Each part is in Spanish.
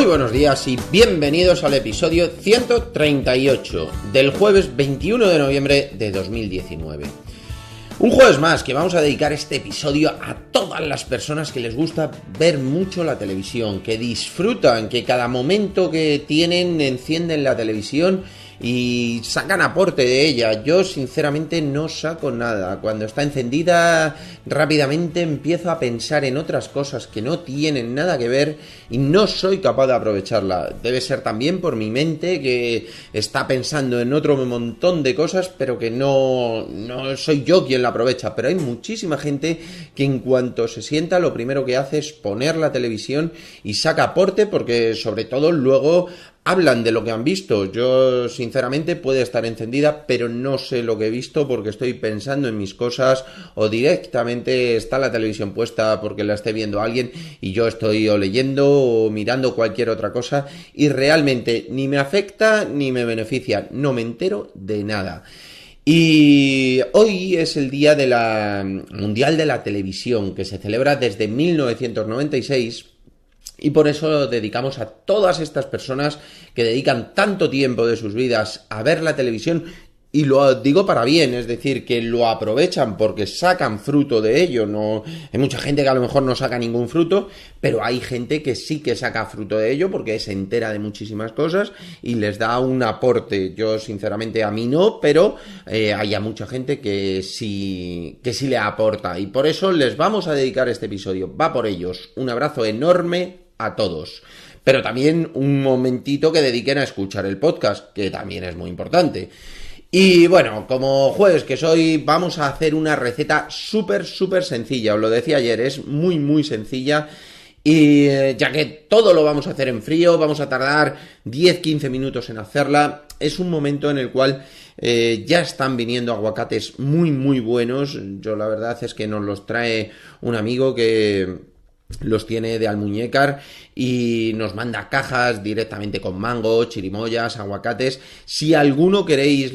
Muy buenos días y bienvenidos al episodio 138 del jueves 21 de noviembre de 2019. Un jueves más que vamos a dedicar este episodio a todas las personas que les gusta ver mucho la televisión, que disfrutan, que cada momento que tienen encienden la televisión y sacan aporte de ella. Yo sinceramente no saco nada. Cuando está encendida rápidamente empiezo a pensar en otras cosas que no tienen nada que ver y no soy capaz de aprovecharla. Debe ser también por mi mente, que está pensando en otro montón de cosas, pero que no soy yo quien la aprovecha. Pero hay muchísima gente que en cuanto se sienta lo primero que hace es poner la televisión y saca aporte, porque sobre todo luego hablan de lo que han visto. Yo sinceramente puede estar encendida, pero no sé lo que he visto porque estoy pensando en mis cosas, o directamente está la televisión puesta porque la esté viendo alguien y yo estoy o leyendo o mirando cualquier otra cosa y realmente ni me afecta ni me beneficia, no me entero de nada. Y hoy es el día de la Mundial de la Televisión, que se celebra desde 1996. Y por eso lo dedicamos a todas estas personas que dedican tanto tiempo de sus vidas a ver la televisión, y lo digo para bien, es decir, que lo aprovechan porque sacan fruto de ello. No, hay mucha gente que a lo mejor no saca ningún fruto, pero hay gente que sí que saca fruto de ello porque se entera de muchísimas cosas y les da un aporte. Yo sinceramente a mí no, pero hay mucha gente que sí le aporta, y por eso les vamos a dedicar este episodio. Va por ellos. Un abrazo enorme a todos. Pero también un momentito que dediquen a escuchar el podcast, que también es muy importante. Y bueno, como jueves que soy, vamos a hacer una receta súper sencilla. Os lo decía ayer, es muy sencilla. Y ya que todo lo vamos a hacer en frío, vamos a tardar 10-15 minutos en hacerla. Es un momento en el cual ya están viniendo aguacates muy buenos. Yo la verdad es que nos los trae un amigo que los tiene de Almuñécar y nos manda cajas directamente con mango, chirimoyas, aguacates. Si alguno queréis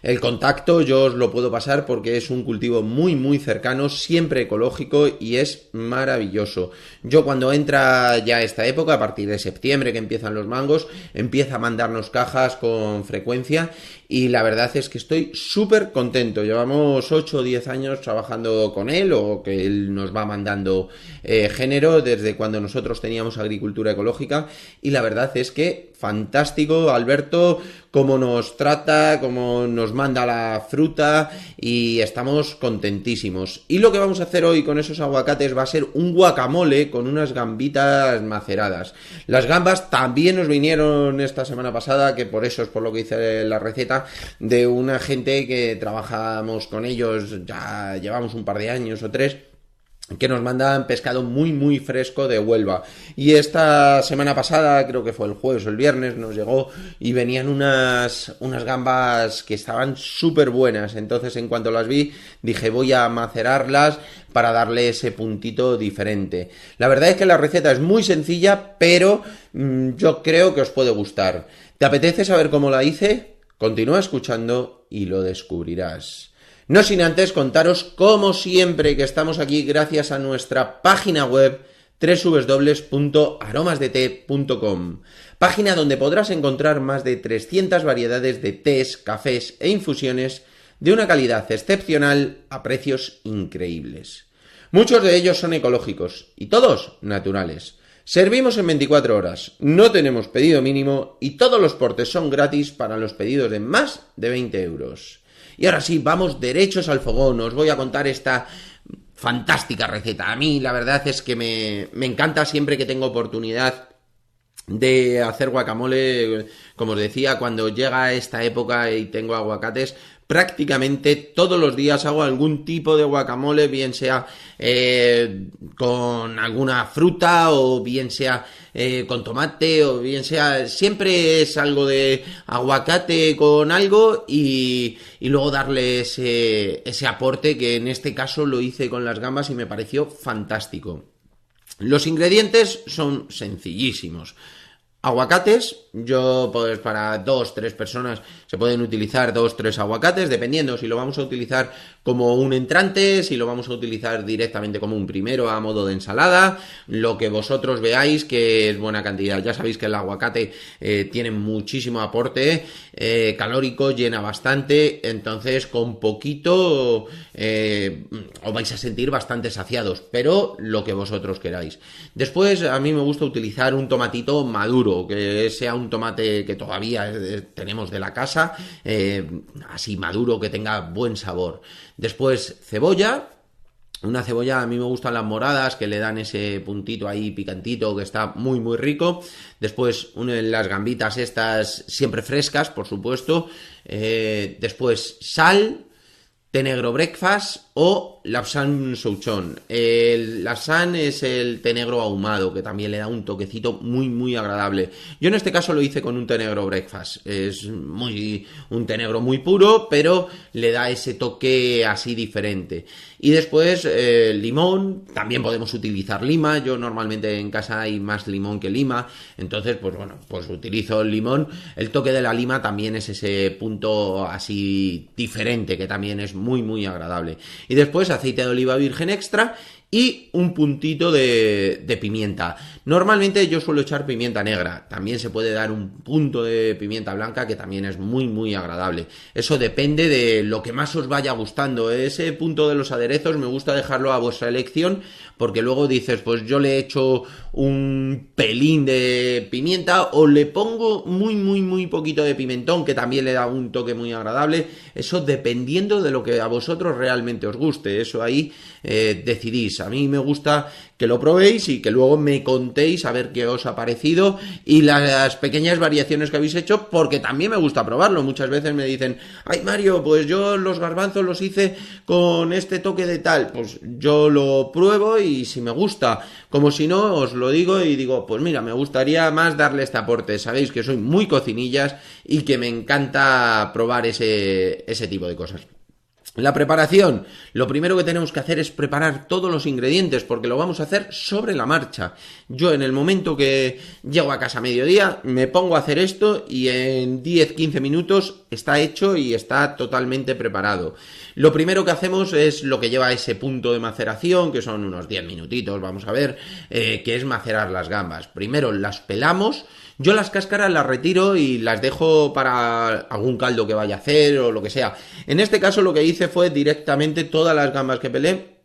el contacto, yo os lo puedo pasar porque es un cultivo muy cercano, siempre ecológico y es maravilloso. Yo cuando entra ya esta época, a partir de septiembre que empiezan los mangos, empieza a mandarnos cajas con frecuencia y la verdad es que estoy súper contento. Llevamos 8 o 10 años trabajando con él, o que él nos va mandando género desde cuando nosotros teníamos agricultura ecológica, y la verdad es que fantástico, Alberto, cómo nos trata, cómo nos manda la fruta, y estamos contentísimos. Y lo que vamos a hacer hoy con esos aguacates va a ser un guacamole con unas gambitas maceradas. Las gambas también nos vinieron esta semana pasada, que por eso es por lo que hice la receta, de una gente que trabajamos con ellos, ya llevamos un par de años o 3, que nos mandan pescado muy fresco de Huelva. Y esta semana pasada, creo que fue el jueves o el viernes, nos llegó y venían unas gambas que estaban súper buenas. Entonces, en cuanto las vi, dije, voy a macerarlas para darle ese puntito diferente. La verdad es que la receta es muy sencilla, pero yo creo que os puede gustar. ¿Te apetece saber cómo la hice? Continúa escuchando y lo descubrirás. No sin antes contaros, como siempre, que estamos aquí gracias a nuestra página web www.aromasdete.com, página donde podrás encontrar más de 300 variedades de tés, cafés e infusiones de una calidad excepcional a precios increíbles. Muchos de ellos son ecológicos y todos naturales. Servimos en 24 horas, no tenemos pedido mínimo y todos los portes son gratis para los pedidos de más de 20 euros. Y ahora sí, vamos derechos al fogón. Os voy a contar esta fantástica receta. A mí la verdad es que me encanta siempre que tengo oportunidad de hacer guacamole. Como os decía, cuando llega esta época y tengo aguacates, prácticamente todos los días hago algún tipo de guacamole, bien sea con alguna fruta, o bien sea con tomate, o bien sea, siempre es algo de aguacate con algo, y luego darle ese aporte, que en este caso lo hice con las gambas y me pareció fantástico. Los ingredientes son sencillísimos: Aguacates, yo pues para 2-3 personas se pueden utilizar 2-3 aguacates, dependiendo si lo vamos a utilizar como un entrante, si lo vamos a utilizar directamente como un primero a modo de ensalada, lo que vosotros veáis que es buena cantidad. Ya sabéis que el aguacate tiene muchísimo aporte calórico, llena bastante, entonces con poquito os vais a sentir bastante saciados, pero lo que vosotros queráis. Después a mí me gusta utilizar un tomatito maduro, que sea un tomate que todavía tenemos de la casa, así maduro, que tenga buen sabor. Después cebolla. Una cebolla, a mí me gustan las moradas, que le dan ese puntito ahí picantito, que está muy muy rico. Después las gambitas estas siempre frescas, por supuesto. Después sal, té negro breakfast o lapsang souchong. El lapsang es el té negro ahumado, que también le da un toquecito muy muy agradable. Yo en este caso lo hice con un té negro breakfast. Es un té negro muy puro, pero le da ese toque así diferente. Y después limón, también podemos utilizar lima. Yo normalmente en casa hay más limón que lima, entonces pues bueno, pues utilizo el limón. El toque de la lima también es ese punto así diferente, que también es muy muy agradable. Y después aceite de oliva virgen extra y un puntito de pimienta. Normalmente yo suelo echar pimienta negra, también se puede dar un punto de pimienta blanca, que también es muy muy agradable. Eso depende de lo que más os vaya gustando. Ese punto de los aderezos me gusta dejarlo a vuestra elección, porque luego dices, pues yo le echo un pelín de pimienta o le pongo muy muy muy poquito de pimentón, que también le da un toque muy agradable. Eso dependiendo de lo que a vosotros realmente os guste, eso ahí decidís. A mí me gusta que lo probéis y que luego me contéis a ver qué os ha parecido y las pequeñas variaciones que habéis hecho, porque también me gusta probarlo. Muchas veces me dicen, ay Mario, pues yo los garbanzos los hice con este toque de tal. Pues yo lo pruebo y si me gusta, como si no, os lo digo y digo, pues mira, me gustaría más darle este aporte. Sabéis que soy muy cocinillas y que me encanta probar ese tipo de cosas. La preparación, lo primero que tenemos que hacer es preparar todos los ingredientes, porque lo vamos a hacer sobre la marcha. Yo en el momento que llego a casa a mediodía me pongo a hacer esto y en 10-15 minutos está hecho y está totalmente preparado. Lo primero que hacemos es lo que lleva a ese punto de maceración, que son unos 10 minutitos, vamos a ver, que es macerar las gambas. Primero las pelamos. Yo las cáscaras las retiro y las dejo para algún caldo que vaya a hacer o lo que sea. En este caso lo que hice fue directamente todas las gambas que pelé,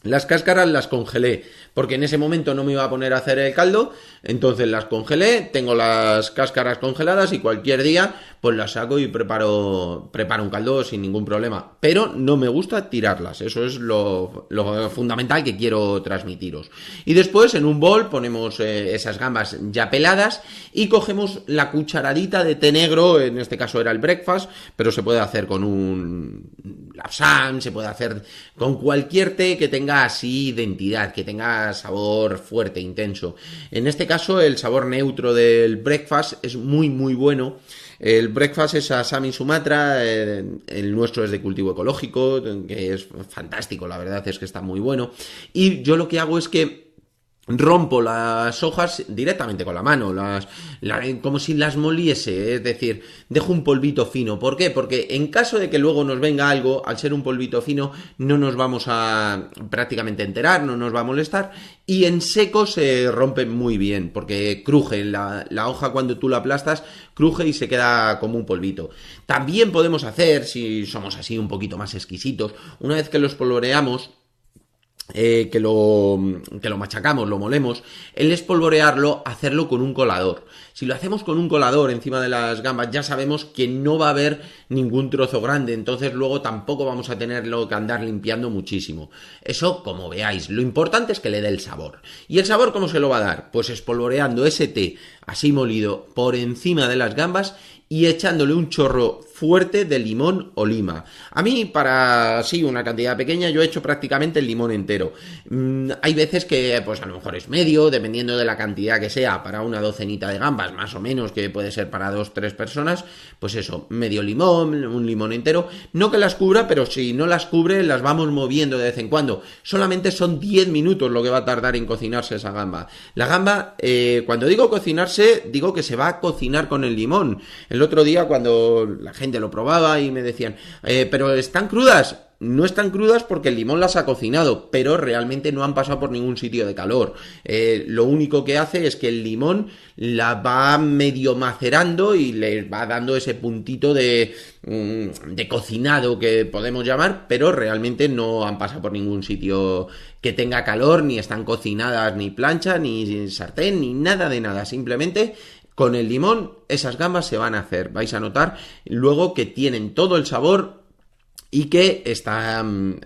las cáscaras las congelé, porque en ese momento no me iba a poner a hacer el caldo, entonces las congelé, tengo las cáscaras congeladas y cualquier día pues las saco y preparo un caldo sin ningún problema. Pero no me gusta tirarlas, eso es lo fundamental que quiero transmitiros. Y después en un bol ponemos esas gambas ya peladas y cogemos la cucharadita de té negro, en este caso era el breakfast, pero se puede hacer con un lapsang, se puede hacer con cualquier té que tenga así identidad, que tenga sabor fuerte, intenso. En este caso el sabor neutro del breakfast es muy muy bueno. El breakfast es Asam y Sumatra, el nuestro es de cultivo ecológico, que es fantástico, la verdad es que está muy bueno. Y yo lo que hago es que rompo las hojas directamente con la mano, como si las moliese, es decir, dejo un polvito fino. ¿Por qué? Porque en caso de que luego nos venga algo, al ser un polvito fino, no nos vamos a prácticamente enterar, no nos va a molestar, y en seco se rompe muy bien, porque cruje, la hoja cuando tú la aplastas, cruje y se queda como un polvito. También podemos hacer, si somos así un poquito más exquisitos, una vez que los polvoreamos, que lo machacamos, lo molemos, el espolvorearlo, hacerlo con un colador. Si lo hacemos con un colador encima de las gambas, ya sabemos que no va a haber ningún trozo grande, entonces luego tampoco vamos a tenerlo que andar limpiando muchísimo. Eso, como veáis, lo importante es que le dé el sabor. ¿Y el sabor cómo se lo va a dar? Pues espolvoreando ese té así molido por encima de las gambas y echándole un chorro fuerte de limón o lima. A mí, para una cantidad pequeña, yo he hecho prácticamente el limón entero. Hay veces que, pues a lo mejor es medio, dependiendo de la cantidad que sea, para una docenita de gambas, más o menos, que puede ser para 2-3 personas, pues eso, medio limón, un limón entero. No que las cubra, pero si no las cubre, las vamos moviendo de vez en cuando. Solamente son 10 minutos lo que va a tardar en cocinarse esa gamba. La gamba, cuando digo cocinarse, digo que se va a cocinar con el limón. El otro día, cuando la gente lo probaba y me decían, pero ¿están crudas? No están crudas porque el limón las ha cocinado, pero realmente no han pasado por ningún sitio de calor. Lo único que hace es que el limón la va medio macerando y le va dando ese puntito de cocinado que podemos llamar, pero realmente no han pasado por ningún sitio que tenga calor, ni están cocinadas ni plancha, ni sartén, ni nada de nada. Simplemente con el limón esas gambas se van a hacer. Vais a notar luego que tienen todo el sabor y que están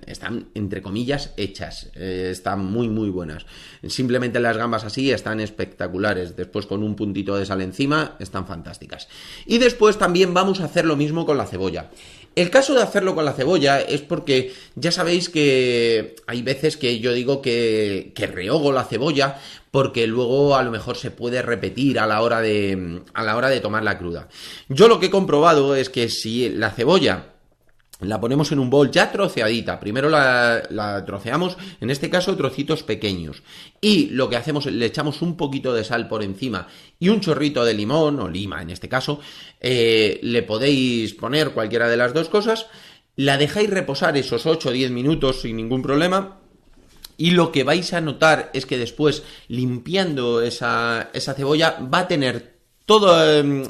entre comillas hechas, están muy muy buenas. Simplemente las gambas así están espectaculares, después con un puntito de sal encima están fantásticas. Y después también vamos a hacer lo mismo con la cebolla. El caso de hacerlo con la cebolla es porque ya sabéis que hay veces que yo digo que rehogo la cebolla porque luego a lo mejor se puede repetir a la hora de tomarla cruda. Yo lo que he comprobado es que si la cebolla la ponemos en un bol ya troceadita. Primero la troceamos, en este caso trocitos pequeños. Y lo que hacemos, le echamos un poquito de sal por encima y un chorrito de limón, o lima en este caso. Le podéis poner cualquiera de las dos cosas. La dejáis reposar esos 8 o 10 minutos sin ningún problema. Y lo que vais a notar es que después, limpiando esa cebolla, va a tener todo,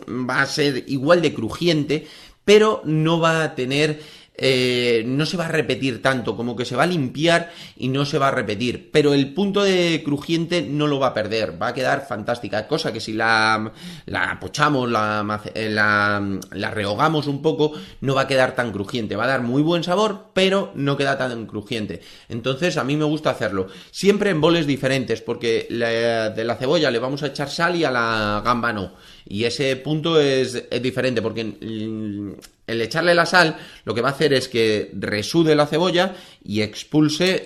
va a ser igual de crujiente, pero no va a tener, no se va a repetir tanto, como que se va a limpiar y no se va a repetir, pero el punto de crujiente no lo va a perder, va a quedar fantástica, cosa que si la pochamos, la rehogamos un poco, no va a quedar tan crujiente, va a dar muy buen sabor, pero no queda tan crujiente. Entonces a mí me gusta hacerlo, siempre en boles diferentes, porque de la cebolla le vamos a echar sal y a la gamba no. Y ese punto es diferente, porque el echarle la sal lo que va a hacer es que resude la cebolla y expulse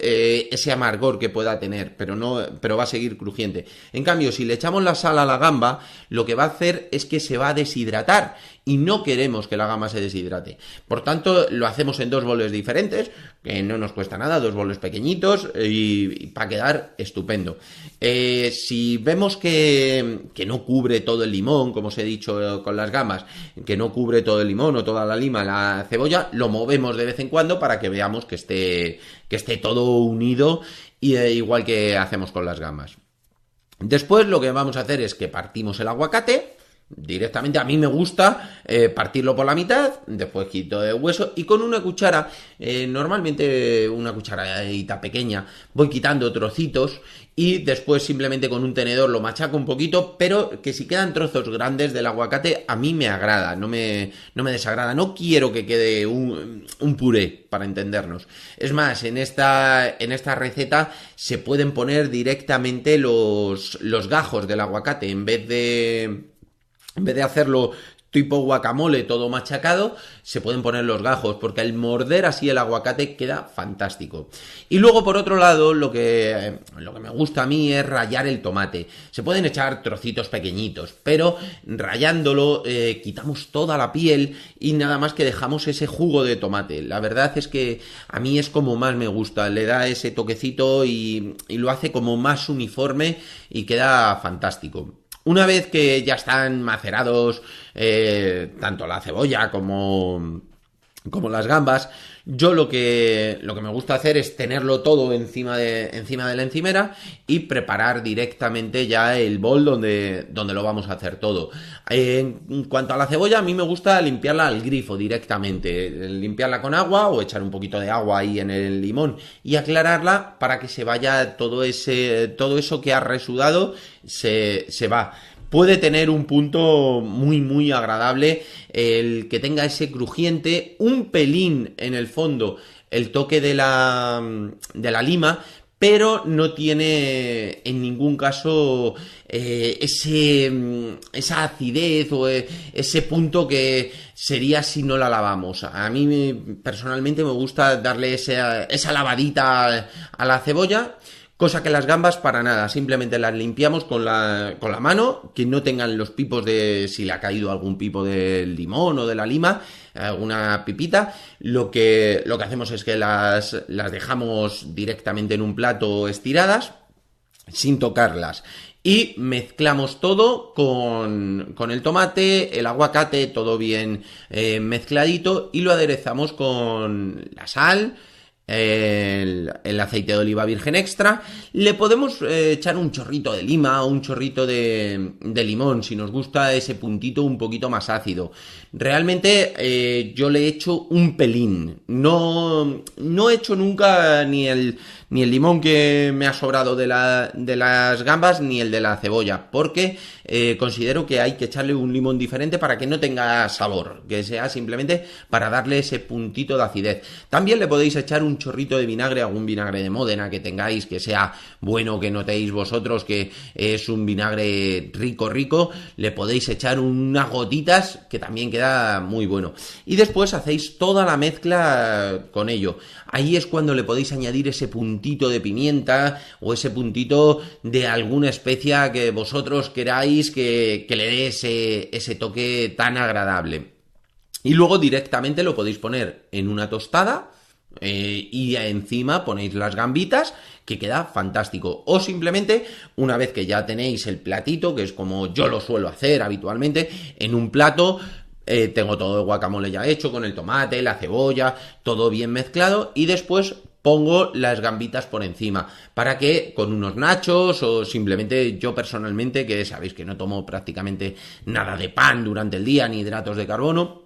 ese amargor que pueda tener, pero va a seguir crujiente. En cambio, si le echamos la sal a la gamba, lo que va a hacer es que se va a deshidratar y no queremos que la gamba se deshidrate. Por tanto, lo hacemos en 2 boles diferentes, que no nos cuesta nada, 2 boles pequeñitos y va a quedar estupendo. Si vemos que no cubre todo el limón, como os he dicho con las gambas, que no cubre todo el limón o toda la lima, la cebolla, lo movemos de vez en cuando para que veamos que esté todo unido, igual que hacemos con las gambas. Después lo que vamos a hacer es que partimos el aguacate. Directamente a mí me gusta partirlo por la mitad, después quito el hueso y con una cuchara, normalmente una cucharadita pequeña, voy quitando trocitos y después simplemente con un tenedor lo machaco un poquito, pero que si quedan trozos grandes del aguacate a mí me agrada, no me desagrada, no quiero que quede un puré, para entendernos. Es más, en esta receta se pueden poner directamente los gajos del aguacate en vez de hacerlo tipo guacamole todo machacado, se pueden poner los gajos, porque al morder así el aguacate queda fantástico. Y luego, por otro lado, lo que me gusta a mí es rallar el tomate. Se pueden echar trocitos pequeñitos, pero rallándolo quitamos toda la piel y nada más que dejamos ese jugo de tomate. La verdad es que a mí es como más me gusta, le da ese toquecito y lo hace como más uniforme y queda fantástico. Una vez que ya están macerados tanto la cebolla como las gambas, yo lo que me gusta hacer es tenerlo todo encima de la encimera y preparar directamente ya el bol donde lo vamos a hacer todo. En cuanto a la cebolla, a mí me gusta limpiarla al grifo directamente, limpiarla con agua o echar un poquito de agua ahí en el limón y aclararla para que se vaya todo eso que ha resudado, se va. Puede tener un punto muy muy agradable el que tenga ese crujiente, un pelín en el fondo el toque de la lima, pero no tiene en ningún caso esa acidez o ese punto que sería si no la lavamos. A mí personalmente me gusta darle esa lavadita a la cebolla, cosa que las gambas para nada, simplemente las limpiamos con la mano, que no tengan los pipos de si le ha caído algún pipo del limón o de la lima, alguna pipita. Lo que hacemos es que las dejamos directamente en un plato estiradas, sin tocarlas. Y mezclamos todo con el tomate, el aguacate, todo bien mezcladito, y lo aderezamos con la sal, el aceite de oliva virgen extra. Le podemos echar un chorrito de lima o un chorrito de limón si nos gusta ese puntito un poquito más ácido. Realmente yo le echo un pelín, no he hecho nunca ni el limón que me ha sobrado de las gambas ni el de la cebolla, porque considero que hay que echarle un limón diferente para que no tenga sabor, que sea simplemente para darle ese puntito de acidez. También le podéis echar un chorrito de vinagre, algún vinagre de Módena que tengáis, que sea bueno, que notéis vosotros que es un vinagre rico, le podéis echar unas gotitas que también queda muy bueno. Y después hacéis toda la mezcla con ello. Ahí es cuando le podéis añadir ese puntito de pimienta o ese puntito de alguna especia que vosotros queráis que le dé ese toque tan agradable. Y luego directamente lo podéis poner en una tostada y encima ponéis las gambitas, que queda fantástico. O simplemente, una vez que ya tenéis el platito, que es como yo lo suelo hacer habitualmente, en un plato tengo todo el guacamole ya hecho, con el tomate, la cebolla, todo bien mezclado, y después pongo las gambitas por encima, para que con unos nachos o simplemente yo personalmente, que sabéis que no tomo prácticamente nada de pan durante el día, ni hidratos de carbono,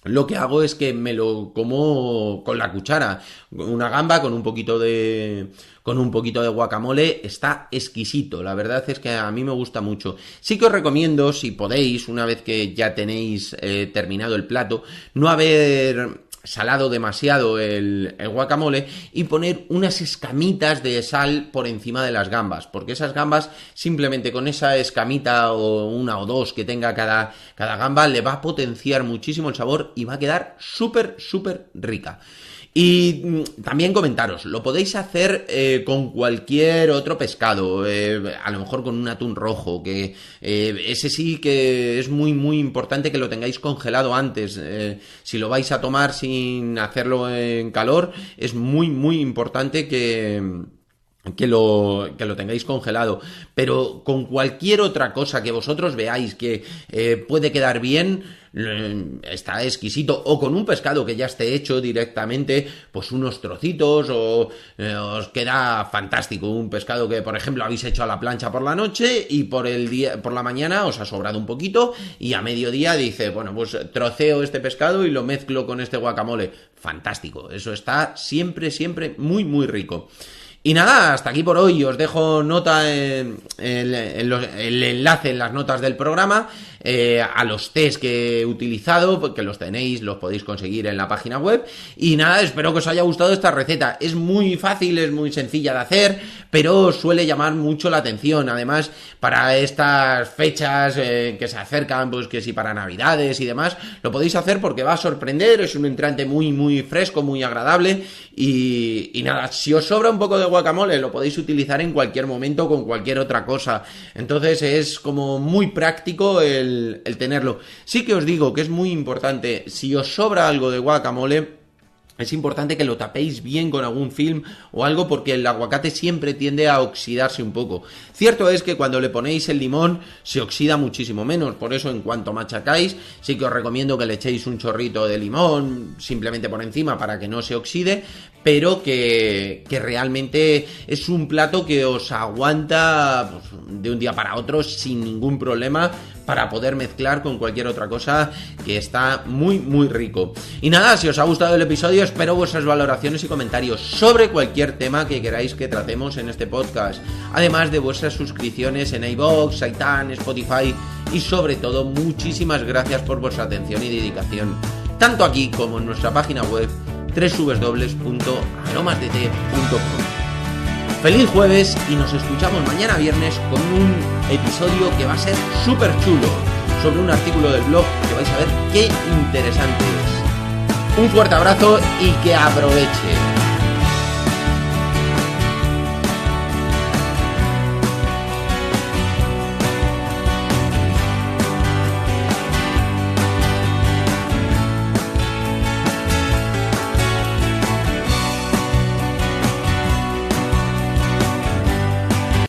lo que hago es que me lo como con la cuchara. Una gamba con un poquito de guacamole está exquisito. La verdad es que a mí me gusta mucho. Sí que os recomiendo, si podéis, una vez que ya tenéis terminado el plato, no haber salado demasiado el guacamole y poner unas escamitas de sal por encima de las gambas, porque esas gambas, simplemente con esa escamita o una o dos que tenga cada gamba, le va a potenciar muchísimo el sabor y va a quedar súper rica. Y también comentaros, lo podéis hacer con cualquier otro pescado, a lo mejor con un atún rojo, que ese sí que es muy importante que lo tengáis congelado antes. Si lo vais a tomar sin hacerlo en calor, es muy importante que lo tengáis congelado. Pero con cualquier otra cosa que vosotros veáis que puede quedar bien, está exquisito. O con un pescado que ya esté hecho directamente, pues unos trocitos, o os queda fantástico. Un pescado que, por ejemplo, habéis hecho a la plancha por la noche y por la mañana os ha sobrado un poquito, y a mediodía dice, bueno, pues troceo este pescado y lo mezclo con este guacamole. Fantástico. Eso está siempre muy rico. Y nada, hasta aquí por hoy. Os dejo nota el enlace en las notas del programa a los test que he utilizado, porque los podéis conseguir en la página web. Y nada, espero que os haya gustado esta receta. Es muy fácil, es muy sencilla de hacer, pero suele llamar mucho la atención. Además, para estas fechas que se acercan, pues que si para Navidades y demás, lo podéis hacer porque va a sorprender. Es un entrante muy fresco, muy agradable. Y nada, si os sobra un poco de guacamole, lo podéis utilizar en cualquier momento con cualquier otra cosa. Entonces es como muy práctico el tenerlo. Sí que os digo que es muy importante, si os sobra algo de guacamole, es importante que lo tapéis bien con algún film o algo, porque el aguacate siempre tiende a oxidarse un poco. Cierto es que cuando le ponéis el limón se oxida muchísimo menos, por eso en cuanto machacáis sí que os recomiendo que le echéis un chorrito de limón simplemente por encima para que no se oxide, pero que realmente es un plato que os aguanta pues, de un día para otro sin ningún problema, para poder mezclar con cualquier otra cosa, que está muy rico. Y nada, si os ha gustado el episodio, espero vuestras valoraciones y comentarios sobre cualquier tema que queráis que tratemos en este podcast, además de vuestras suscripciones en iVoox, iTunes, Spotify, y sobre todo muchísimas gracias por vuestra atención y dedicación, tanto aquí como en nuestra página web www.aromasdt.com. Feliz jueves y nos escuchamos mañana viernes con un episodio que va a ser súper chulo sobre un artículo del blog que vais a ver qué interesante es. Un fuerte abrazo y que aproveche.